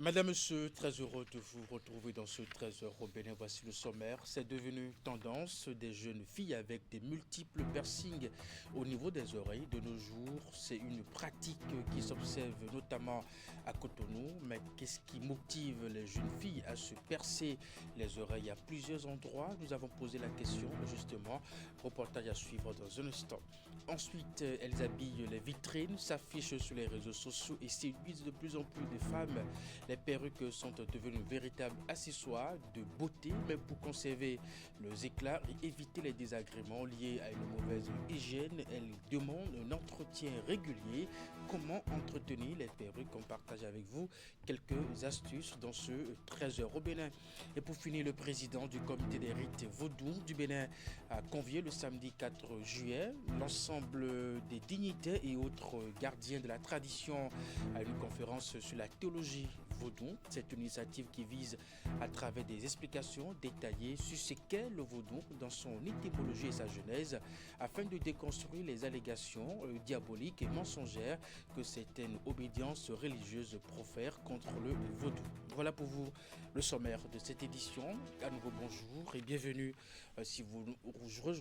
Madame, Monsieur, très heureux de vous retrouver dans ce 13h au Bénin. Voici le sommaire. C'est devenu tendance des jeunes filles avec des multiples piercings au niveau des oreilles. De nos jours, c'est une pratique qui s'observe notamment à Cotonou. Mais qu'est-ce qui motive les jeunes filles à se percer les oreilles à plusieurs endroits? Nous avons posé la question justement. Reportage à suivre dans un instant. Ensuite, elles habillent les vitrines, s'affichent sur les réseaux sociaux et séduisent de plus en plus de femmes. Les perruques sont devenues véritables accessoires de beauté, mais pour conserver leurs éclats et éviter les désagréments liés à une mauvaise hygiène, elles demandent un entretien régulier. Comment entretenir les perruques? On partage avec vous quelques astuces dans ce 13h au Bénin. Et pour finir, le président du comité des rites vaudou du Bénin a convié le samedi 4 juillet l'ensemble des dignitaires et autres gardiens de la tradition à une conférence sur la théologie vaudou. C'est une initiative qui vise à travers des explications détaillées sur ce qu'est le vaudou dans son étymologie et sa genèse afin de déconstruire les allégations diaboliques et mensongères que certaines obédiences religieuses profèrent contre le vaudou. Voilà pour vous le sommaire de cette édition. À nouveau bonjour et bienvenue si vous nous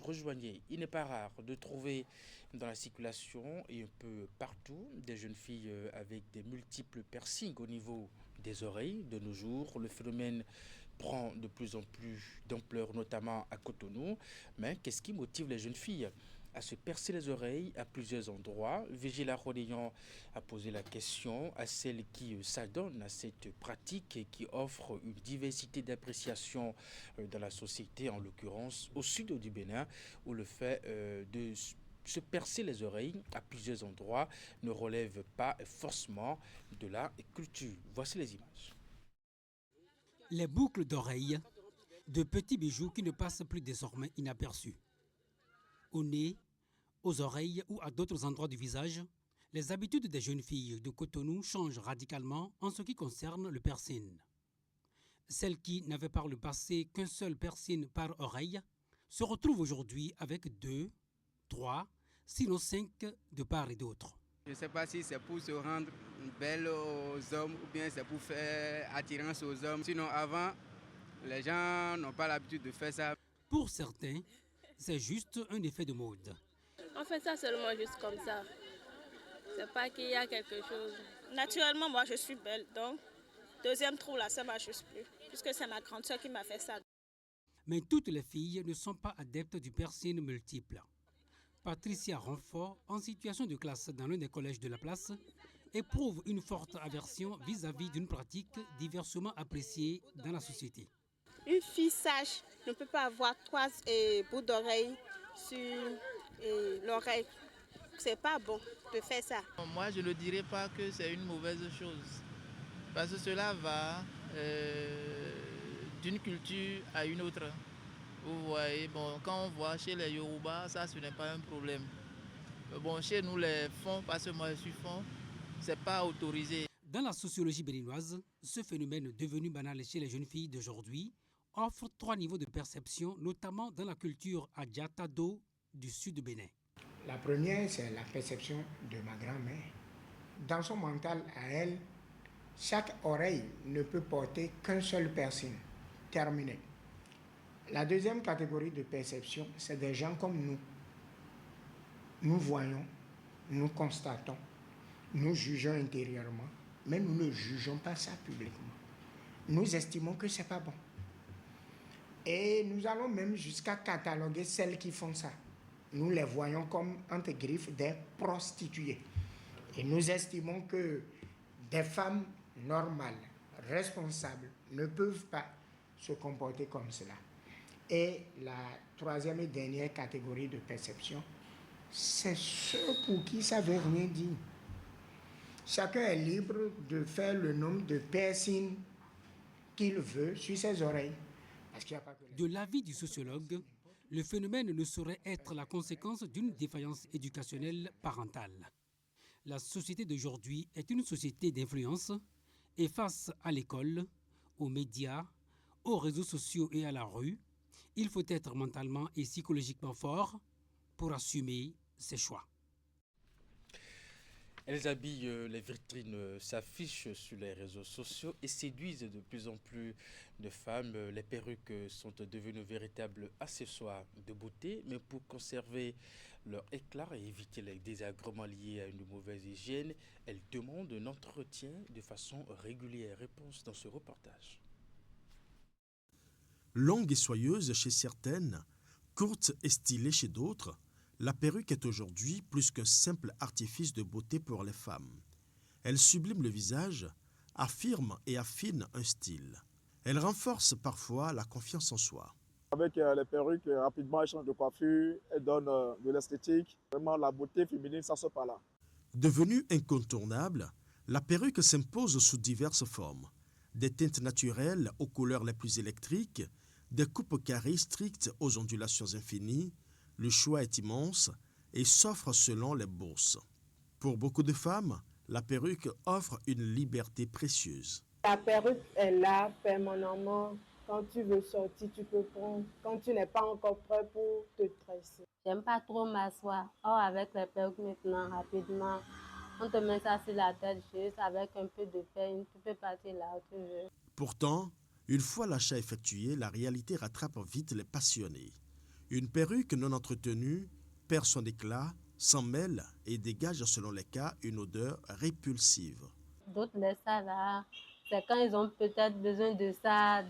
rejoignez. Il n'est pas rare de trouver dans la circulation et un peu partout des jeunes filles avec des multiples piercings au niveau des oreilles. De nos jours, le phénomène prend de plus en plus d'ampleur, notamment à Cotonou. Mais qu'est-ce qui motive les jeunes filles à se percer les oreilles à plusieurs endroits? Vigila Rodéon a posé la question à celles qui s'adonnent à cette pratique et qui offre une diversité d'appréciation dans la société, en l'occurrence au sud du Bénin, où le fait de se percer les oreilles à plusieurs endroits ne relève pas forcément de la culture. Voici les images. Les boucles d'oreilles, de petits bijoux qui ne passent plus désormais inaperçus. Au nez, aux oreilles ou à d'autres endroits du visage, les habitudes des jeunes filles de Cotonou changent radicalement en ce qui concerne le piercing. Celles qui n'avaient par le passé qu'un seul piercing par oreille se retrouvent aujourd'hui avec 2, 3, sinon 5 de part et d'autre. Je ne sais pas si c'est pour se rendre belle aux hommes ou bien c'est pour faire attirance aux hommes. Sinon avant, les gens n'ont pas l'habitude de faire ça. Pour certains, c'est juste un effet de mode. On fait ça seulement juste comme ça. C'est pas qu'il y a quelque chose. Naturellement, moi je suis belle, donc deuxième trou là, ça ne marche plus, puisque c'est ma grande soeur qui m'a fait ça. Mais toutes les filles ne sont pas adeptes du piercing multiple. Patricia Renfort, en situation de classe dans l'un des collèges de la place, éprouve une forte aversion vis-à-vis d'une pratique diversement appréciée dans la société. Une fille sage ne peut pas avoir 3 bouts d'oreilles sur l'oreille. C'est pas bon de faire ça. Moi, je ne dirais pas que c'est une mauvaise chose. Parce que cela va d'une culture à une autre. Vous voyez, bon, quand on voit chez les Yoruba, ça ce n'est pas un problème. Bon, chez nous, les fonds, parce que moi je suis fond, c'est pas autorisé. Dans la sociologie béninoise, ce phénomène devenu banal chez les jeunes filles d'aujourd'hui offre 3 niveaux de perception, notamment dans la culture Adjatado du sud du Bénin. La première, c'est la perception de ma grand-mère. Dans son mental à elle, chaque oreille ne peut porter qu'un seul piercing. Terminé. La deuxième catégorie de perception, c'est des gens comme nous. Nous voyons, nous constatons, nous jugeons intérieurement, mais nous ne jugeons pas ça publiquement. Nous estimons que ce n'est pas bon. Et nous allons même jusqu'à cataloguer celles qui font ça. Nous les voyons comme, entre griffes, des prostituées. Et nous estimons que des femmes normales, responsables, ne peuvent pas se comporter comme cela. Et la troisième et dernière catégorie de perception, c'est ceux pour qui ça ne veut rien dire. Chacun est libre de faire le nombre de piercings qu'il veut sur ses oreilles. Parce qu'il n'y a pas que les... De l'avis du sociologue, le phénomène ne saurait être la conséquence d'une défaillance éducationnelle parentale. La société d'aujourd'hui est une société d'influence et face à l'école, aux médias, aux réseaux sociaux et à la rue, il faut être mentalement et psychologiquement fort pour assumer ses choix. Elles habillent les vitrines, s'affichent sur les réseaux sociaux et séduisent de plus en plus de femmes. Les perruques sont devenues véritables accessoires de beauté, mais pour conserver leur éclat et éviter les désagréments liés à une mauvaise hygiène, elles demandent un entretien de façon régulière. Réponse dans ce reportage. Longue et soyeuse chez certaines, courte et stylée chez d'autres, la perruque est aujourd'hui plus qu'un simple artifice de beauté pour les femmes. Elle sublime le visage, affirme et affine un style. Elle renforce parfois la confiance en soi. Avec les perruques, rapidement, elles changent de coiffure, elles donnent de l'esthétique. Vraiment, la beauté féminine, ça se passe là. Devenue incontournable, la perruque s'impose sous diverses formes. Des teintes naturelles aux couleurs les plus électriques, des coupes carrées strictes aux ondulations infinies, le choix est immense et s'offre selon les bourses. Pour beaucoup de femmes, la perruque offre une liberté précieuse. La perruque est là permanemment. Quand tu veux sortir, tu peux prendre. Quand tu n'es pas encore prêt pour te tresser. J'aime pas trop m'asseoir. Or, avec les perruques maintenant, rapidement, on te met ça sur la tête juste avec un peu de peigne. Tu peux partir là où tu veux. Pourtant, une fois l'achat effectué, la réalité rattrape vite les passionnés. Une perruque non entretenue perd son éclat, s'en mêle et dégage selon les cas une odeur répulsive. D'autres laissent ça là. C'est quand ils ont peut-être besoin de ça.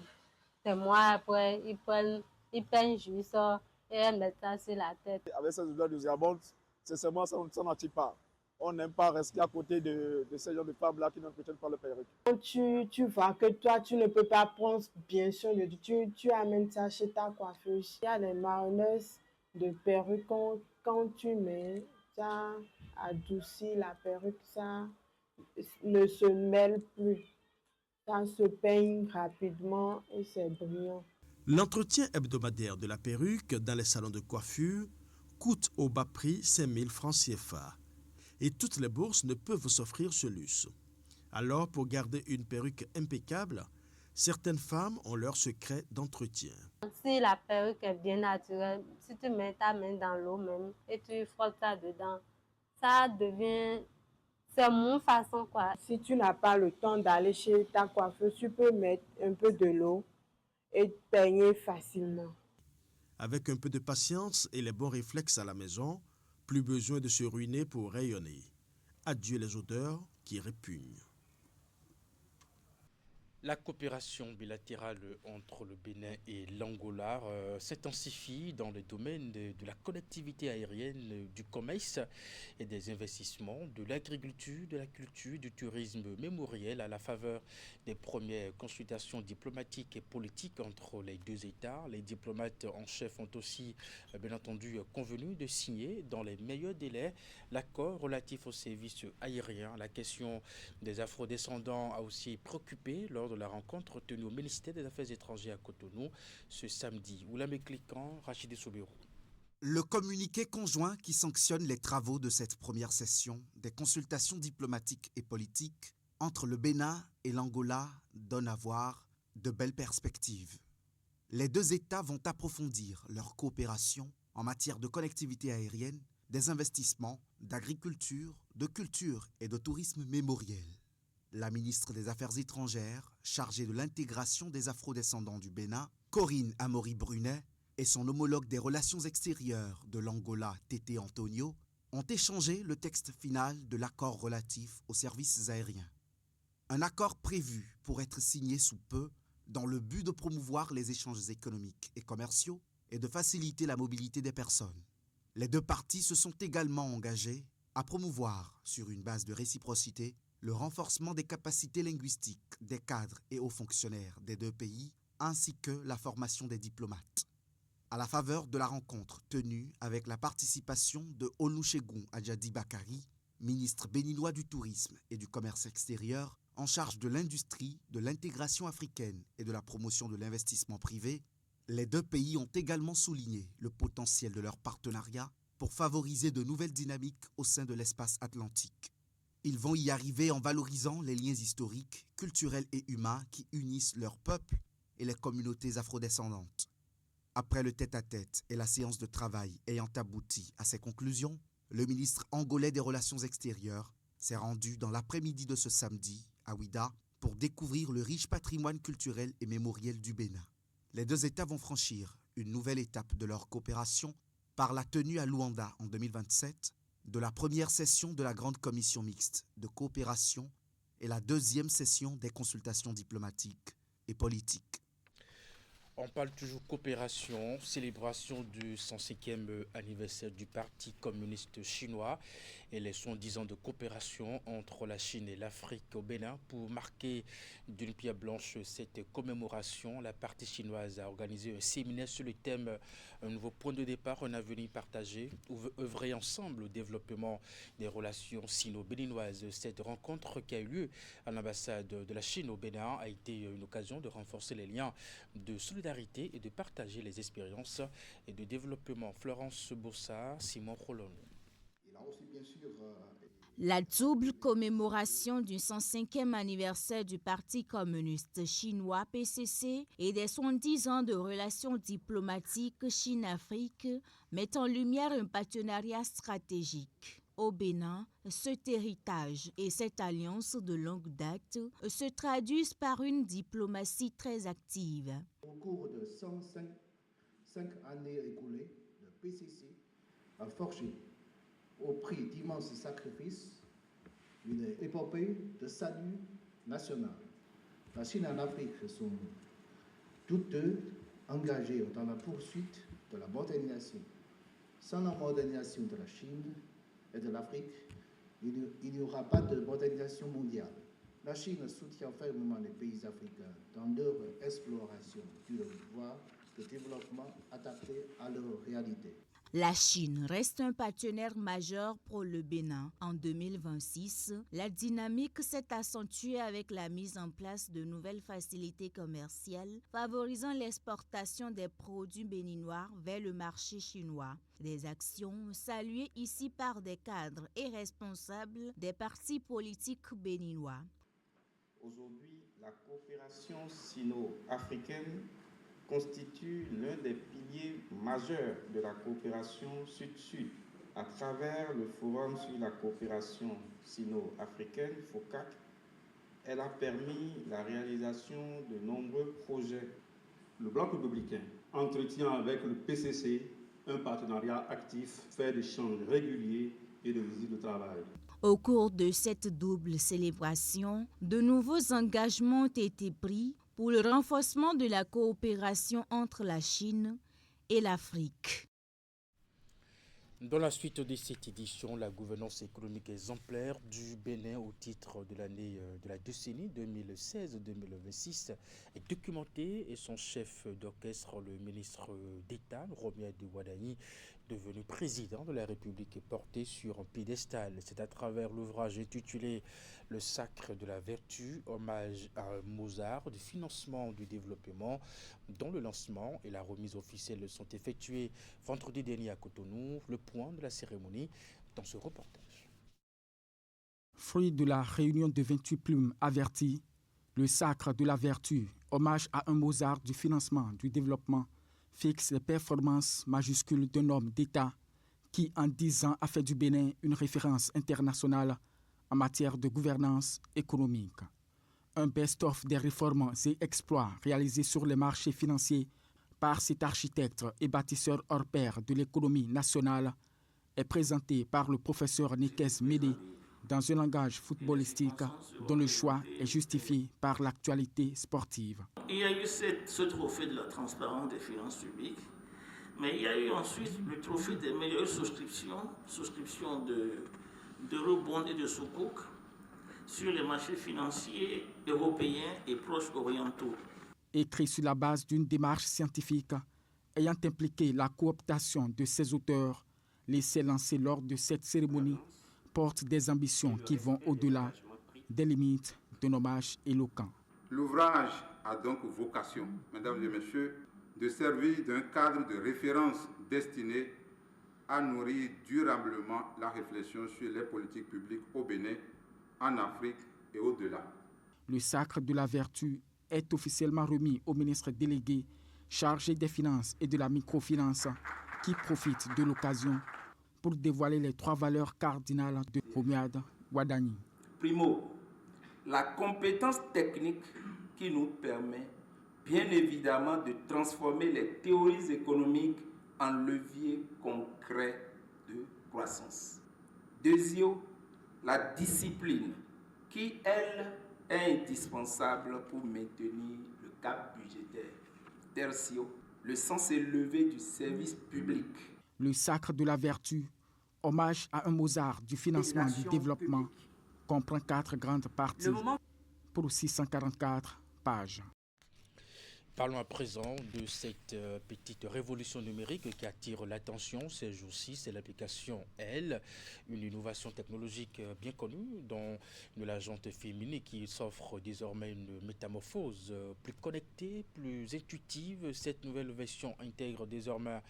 C'est moi après, ils peignent juste ça et ils mettent ça sur la tête. Avec ces odeurs nauséabondes, sincèrement, ça n'attire pas. On n'aime pas rester à côté de ces gens de femmes-là qui n'entretiennent pas le perruque. Quand tu vois que toi, tu ne peux pas prendre bien soin de tu amènes ça chez ta coiffeuse. Il y a des marroneuses de perruque. Quand tu mets, ça adoucit la perruque, ça ne se mêle plus. Ça se peigne rapidement et c'est brillant. L'entretien hebdomadaire de la perruque dans les salons de coiffure coûte au bas prix 5 000 francs CFA. Et toutes les bourses ne peuvent s'offrir ce luxe. Alors, pour garder une perruque impeccable, certaines femmes ont leur secret d'entretien. Si la perruque est bien naturelle, si tu mets ta main dans l'eau même et tu frottes ça dedans, ça devient... C'est mon façon quoi. Si tu n'as pas le temps d'aller chez ta coiffeuse, tu peux mettre un peu de l'eau et peigner facilement. Avec un peu de patience et les bons réflexes à la maison, plus besoin de se ruiner pour rayonner. Adieu les odeurs qui répugnent. La coopération bilatérale entre le Bénin et l'Angola s'intensifie dans le domaine de la connectivité aérienne, du commerce et des investissements, de l'agriculture, de la culture, du tourisme mémoriel à la faveur des premières consultations diplomatiques et politiques entre les deux États. Les diplomates en chef ont aussi, bien entendu, convenu de signer dans les meilleurs délais l'accord relatif aux services aériens. La question des afrodescendants a aussi préoccupé lors de la rencontre tenue au ministère des Affaires étrangères à Cotonou ce samedi. Oulame Cliquant, Rachidi Soubirou. Le communiqué conjoint qui sanctionne les travaux de cette première session des consultations diplomatiques et politiques entre le Bénin et l'Angola donne à voir de belles perspectives. Les deux États vont approfondir leur coopération en matière de connectivité aérienne, des investissements, d'agriculture, de culture et de tourisme mémoriel. La ministre des Affaires étrangères, chargée de l'intégration des afrodescendants du Bénin, Corinne Amaury-Brunet, et son homologue des relations extérieures de l'Angola, Tété Antonio, ont échangé le texte final de l'accord relatif aux services aériens. Un accord prévu pour être signé sous peu dans le but de promouvoir les échanges économiques et commerciaux et de faciliter la mobilité des personnes. Les deux parties se sont également engagées à promouvoir, sur une base de réciprocité, le renforcement des capacités linguistiques des cadres et hauts fonctionnaires des deux pays, ainsi que la formation des diplomates. À la faveur de la rencontre tenue avec la participation de Olusegun Adjadi Bakari, ministre béninois du Tourisme et du Commerce extérieur, en charge de l'industrie, de l'intégration africaine et de la promotion de l'investissement privé, les deux pays ont également souligné le potentiel de leur partenariat pour favoriser de nouvelles dynamiques au sein de l'espace atlantique. Ils vont y arriver en valorisant les liens historiques, culturels et humains qui unissent leurs peuples et les communautés afrodescendantes. Après le tête-à-tête et la séance de travail ayant abouti à ces conclusions, le ministre angolais des Relations extérieures s'est rendu dans l'après-midi de ce samedi à Ouidah pour découvrir le riche patrimoine culturel et mémoriel du Bénin. Les deux États vont franchir une nouvelle étape de leur coopération par la tenue à Luanda en 2027 de la première session de la Grande Commission mixte de coopération et la deuxième session des consultations diplomatiques et politiques. On parle toujours coopération, célébration du 105e anniversaire du Parti communiste chinois et les 110 ans de coopération entre la Chine et l'Afrique au Bénin. Pour marquer d'une pierre blanche cette commémoration, la partie chinoise a organisé un séminaire sur le thème « Un nouveau point de départ, un avenir partagé » où œuvrer ensemble au développement des relations sino-béninoises. Cette rencontre qui a eu lieu à l'ambassade de la Chine au Bénin a été une occasion de renforcer les liens de solidarité et de partager les expériences et de développement. Florence Bossard, Simon Rolon. La double commémoration du 105e anniversaire du Parti communiste chinois PCC et des 110 ans de relations diplomatiques Chine-Afrique met en lumière un partenariat stratégique. Au Bénin, cet héritage et cette alliance de longue date se traduisent par une diplomatie très active. Au cours de 105 années écoulées, le PCC a forgé, au prix d'immenses sacrifices, une épopée de salut national. La Chine et l'Afrique sont toutes deux engagées dans la poursuite de la modernisation. Sans la modernisation de la Chine et de l'Afrique, il n'y aura pas de modernisation mondiale. La Chine soutient fermement les pays africains dans leur exploration d'une voie de développement adaptée à leur réalité. La Chine reste un partenaire majeur pour le Bénin. En 2026, la dynamique s'est accentuée avec la mise en place de nouvelles facilités commerciales favorisant l'exportation des produits béninois vers le marché chinois. Des actions saluées ici par des cadres et responsables des partis politiques béninois. Aujourd'hui, la coopération sino-africaine constitue l'un des piliers majeurs de la coopération sud-sud. À travers le Forum sur la coopération sino-africaine, FOCAC, elle a permis la réalisation de nombreux projets. Le Bloc républicain entretient avec le PCC un partenariat actif, fait d'échanges réguliers et de visites de travail. Au cours de cette double célébration, de nouveaux engagements ont été pris pour le renforcement de la coopération entre la Chine et l'Afrique. Dans la suite de cette édition, la gouvernance économique exemplaire du Bénin au titre de l'année de la décennie 2016-2026 est documentée et son chef d'orchestre, le ministre d'État, Romier de Wadani, devenu président de la République, est porté sur un piédestal. C'est à travers l'ouvrage intitulé « Le sacre de la vertu, hommage à Mozart du financement du développement » dont le lancement et la remise officielle sont effectués vendredi dernier à Cotonou. Le point de la cérémonie dans ce reportage. Fruit de la réunion de 28 plumes averties, le sacre de la vertu, hommage à un Mozart du financement du développement, fixe les performances majuscules d'un homme d'État qui, en 10 ans, a fait du Bénin une référence internationale en matière de gouvernance économique. Un best-of des réformes et exploits réalisés sur les marchés financiers par cet architecte et bâtisseur hors pair de l'économie nationale est présenté par le professeur Nikes Médé dans un langage footballistique dont le choix est justifié par l'actualité sportive. Il y a eu ce trophée de la transparence des finances publiques, mais il y a eu ensuite le trophée des meilleures souscriptions d'eurobonds et de soukouk sur les marchés financiers européens et proches orientaux. Écrit sur la base d'une démarche scientifique ayant impliqué la cooptation de ces auteurs, l'essai lancé lors de cette cérémonie porte des ambitions qui vont au-delà des limites d'un hommage éloquent. L'ouvrage a donc vocation, mesdames et messieurs, de servir d'un cadre de référence destiné à nourrir durablement la réflexion sur les politiques publiques au Bénin, en Afrique et au-delà. Le sacre de la vertu est officiellement remis au ministre délégué chargé des finances et de la microfinance qui profite de l'occasion pour dévoiler les 3 valeurs cardinales de Romuald Guadagni. Primo, la compétence technique qui nous permet bien évidemment de transformer les théories économiques en levier concret de croissance. Deuxièmement, la discipline qui, elle, est indispensable pour maintenir le cap budgétaire. Tertio, le sens élevé du service public. Le sacre de la vertu, hommage à un Mozart du financement du développement, comprend 4 grandes parties pour 644 pages. Parlons à présent de cette petite révolution numérique qui attire l'attention ces jours-ci. C'est l'application Elle, une innovation technologique bien connue dont la gente féminine qui s'offre désormais une métamorphose plus connectée, plus intuitive. Cette nouvelle version intègre désormais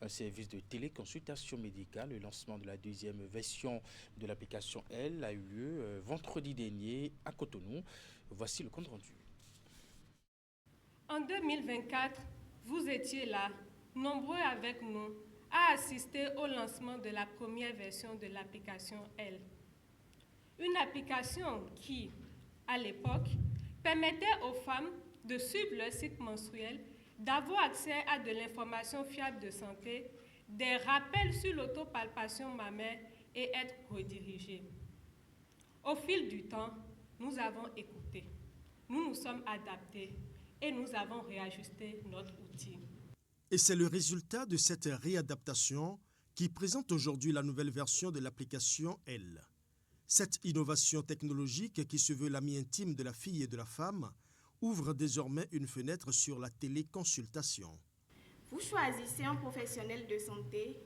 un service de téléconsultation médicale. Le lancement de la deuxième version de l'application Elle a eu lieu vendredi dernier à Cotonou. Voici le compte rendu. En 2024, vous étiez là, nombreux avec nous, à assister au lancement de la première version de l'application Elle. Une application qui, à l'époque, permettait aux femmes de suivre leur cycle menstruel, d'avoir accès à de l'information fiable de santé, des rappels sur l'autopalpation mammaire et être redirigées. Au fil du temps, nous avons écouté, nous nous sommes adaptés, et nous avons réajusté notre outil. Et c'est le résultat de cette réadaptation qui présente aujourd'hui la nouvelle version de l'application Elle. Cette innovation technologique qui se veut l'ami intime de la fille et de la femme ouvre désormais une fenêtre sur la téléconsultation. Vous choisissez un professionnel de santé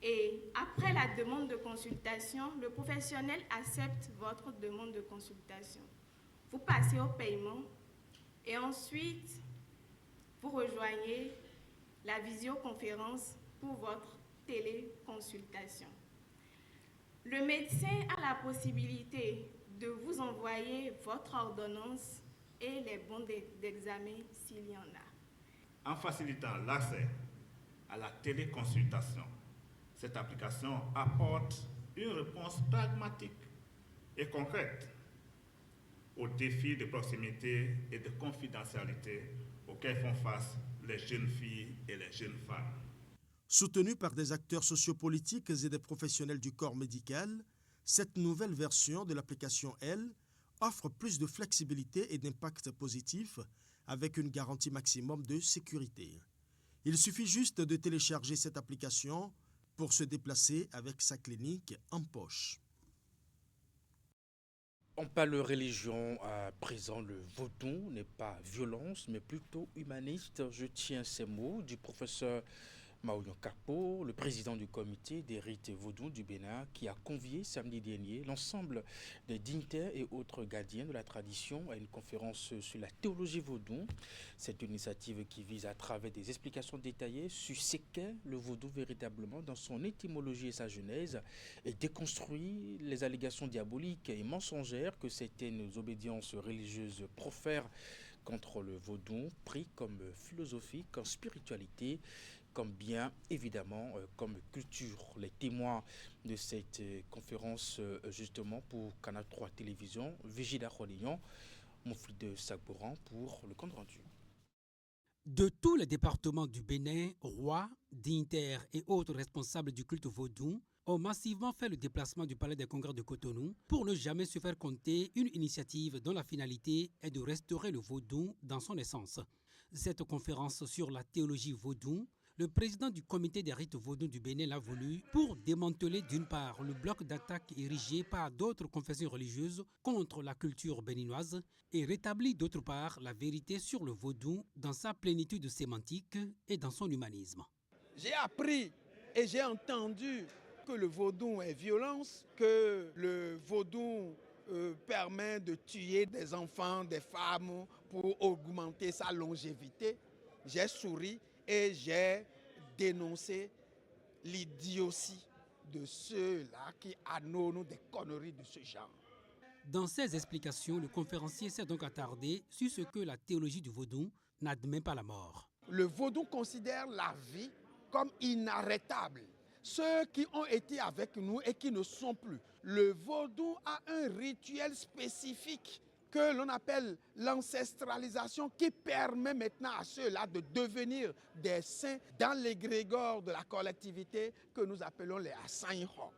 et après la demande de consultation, le professionnel accepte votre demande de consultation. Vous passez au paiement. Et ensuite, vous rejoignez la visioconférence pour votre téléconsultation. Le médecin a la possibilité de vous envoyer votre ordonnance et les bons d'examen s'il y en a. En facilitant l'accès à la téléconsultation, cette application apporte une réponse pragmatique et concrète aux défis de proximité et de confidentialité auxquels font face les jeunes filles et les jeunes femmes. Soutenue par des acteurs sociopolitiques et des professionnels du corps médical, cette nouvelle version de l'application Elle offre plus de flexibilité et d'impact positif avec une garantie maximum de sécurité. Il suffit juste de télécharger cette application pour se déplacer avec sa clinique en poche. On parle religion à présent. Le vaudou n'est pas violence, mais plutôt humaniste. Je tiens ces mots du professeur Maouyon Kapo, le président du comité des rites vaudou du Bénin, qui a convié samedi dernier l'ensemble des dignitaires et autres gardiens de la tradition à une conférence sur la théologie vaudou. Cette initiative qui vise à travers des explications détaillées sur ce qu'est le vaudou véritablement dans son étymologie et sa genèse et déconstruit les allégations diaboliques et mensongères que certaines obédiences religieuses profèrent contre le vaudou, pris comme philosophie, comme spiritualité, comme bien évidemment comme culture. Les témoins de cette conférence justement pour Canal 3 Télévision, Vigida Rolignon, Moufli de Sagbouran pour le compte rendu. De tous les départements du Bénin, rois, dignitaires et autres responsables du culte vaudou ont massivement fait le déplacement du Palais des Congrès de Cotonou pour ne jamais se faire compter une initiative dont la finalité est de restaurer le vaudou dans son essence. Cette conférence sur la théologie vaudou, le président du comité des rites vaudou du Bénin l'a voulu pour démanteler d'une part le bloc d'attaque érigé par d'autres confessions religieuses contre la culture béninoise et rétablir d'autre part la vérité sur le vaudou dans sa plénitude sémantique et dans son humanisme. J'ai appris et j'ai entendu que le vaudou est violence, que le vaudou permet de tuer des enfants, des femmes pour augmenter sa longévité. J'ai souri et j'ai dénoncé l'idiotie de ceux-là qui annoncent des conneries de ce genre. Dans ses explications, le conférencier s'est donc attardé sur ce que la théologie du vaudou n'admet pas la mort. Le vaudou considère la vie comme inarrêtable. Ceux qui ont été avec nous et qui ne sont plus Le vaudou a un rituel spécifique que l'on appelle l'ancestralisation, qui permet maintenant à ceux-là de devenir des saints dans l'égrégore de la collectivité que nous appelons les Asainho.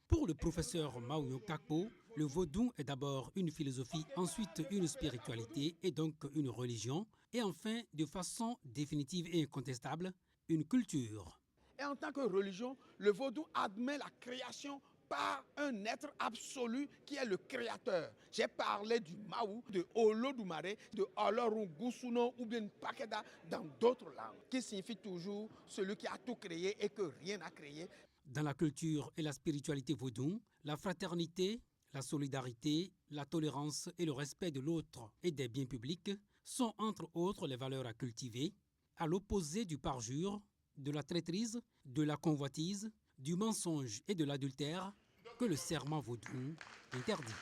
Pour le professeur Mauyo Kakpo, le vaudou est d'abord une philosophie, ensuite une spiritualité et donc une religion, et enfin, de façon définitive et incontestable, une culture. Et en tant que religion, le vaudou admet la création par un être absolu qui est le créateur. J'ai parlé du Maou, de Olodumare, de Olorungusuno ou bien Pakeda dans d'autres langues, qui signifie toujours celui qui a tout créé et que rien n'a créé. Dans la culture et la spiritualité vaudou, la fraternité, la solidarité, la tolérance et le respect de l'autre et des biens publics sont entre autres les valeurs à cultiver, à l'opposé du parjure, de la traîtrise, de la convoitise, du mensonge et de l'adultère que le serment vaudou interdit.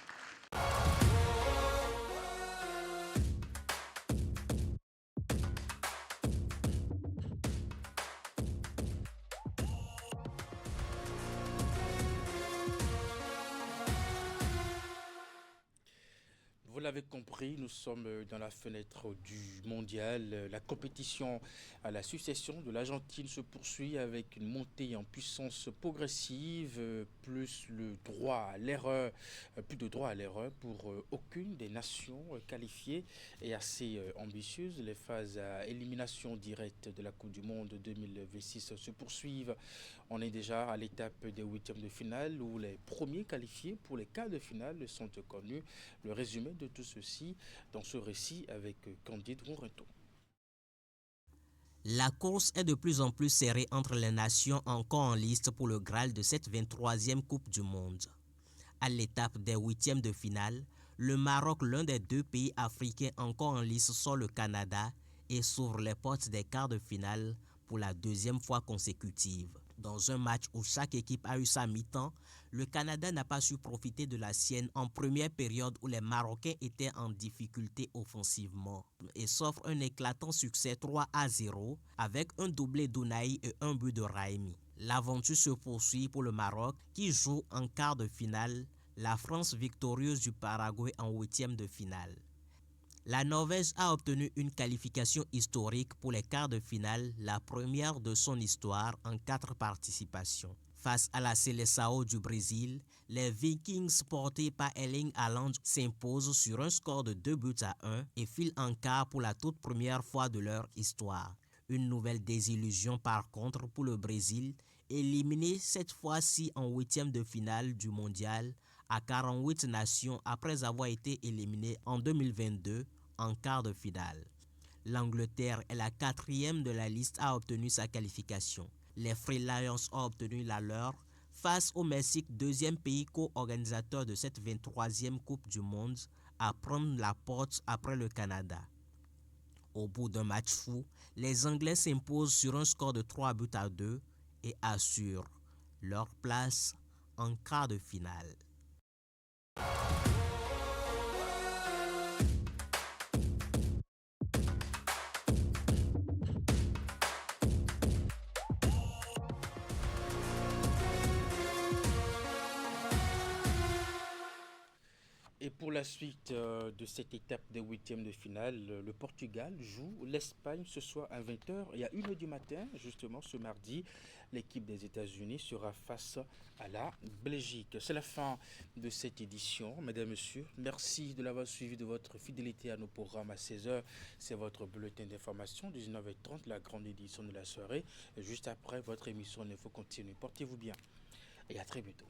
Vous l'avez compris, nous sommes dans la fenêtre du mondial. La compétition à la succession de l'Argentine se poursuit avec une montée en puissance progressive, plus de droit à l'erreur pour aucune des nations qualifiées et assez ambitieuses. Les phases à élimination directe de la Coupe du Monde 2026 se poursuivent. On est déjà à l'étape des huitièmes de finale où les premiers qualifiés pour les quarts de finale sont connus. Le résumé de tout ceci dans ce récit avec Candide Ronreto. La course est de plus en plus serrée entre les nations encore en liste pour le Graal de cette 23e Coupe du Monde. À l'étape des huitièmes de finale, le Maroc, l'un des deux pays africains encore en lice, sort le Canada et s'ouvre les portes des quarts de finale pour la deuxième fois consécutive. Dans un match où chaque équipe a eu sa mi-temps, le Canada n'a pas su profiter de la sienne en première période où les Marocains étaient en difficulté offensivement et s'offre un éclatant succès 3-0 avec un doublé d'Ounaï et un but de Raimi. L'aventure se poursuit pour le Maroc qui joue en quart de finale la France victorieuse du Paraguay en huitième de finale. La Norvège a obtenu une qualification historique pour les quarts de finale, la première de son histoire en 4 participations. Face à la Seleção du Brésil, les Vikings portés par Erling Haaland s'imposent sur un score de 2-1 et filent en quart pour la toute première fois de leur histoire. Une nouvelle désillusion par contre pour le Brésil, éliminé cette fois-ci en huitième de finale du mondial à 48 nations après avoir été éliminé en 2022 en quart de finale. L'Angleterre est la 4e de la liste à obtenu sa qualification. Les Free Lions ont obtenu la leur face au Mexique, deuxième pays co-organisateur de cette 23e Coupe du Monde, à prendre la porte après le Canada. Au bout d'un match fou, les Anglais s'imposent sur un score de 3-2 et assurent leur place en quart de finale. Et pour la suite de cette étape des huitièmes de finale, le Portugal joue l'Espagne ce soir à 20h. Et à 1h du matin, justement ce mardi, l'équipe des États-Unis sera face à la Belgique. C'est la fin de cette édition. Mesdames, Messieurs, merci de l'avoir suivi, de votre fidélité à nos programmes à 16h. C'est votre bulletin d'information, 19h30, la grande édition de la soirée. Et juste après, votre émission Info continue. Portez-vous bien et à très bientôt.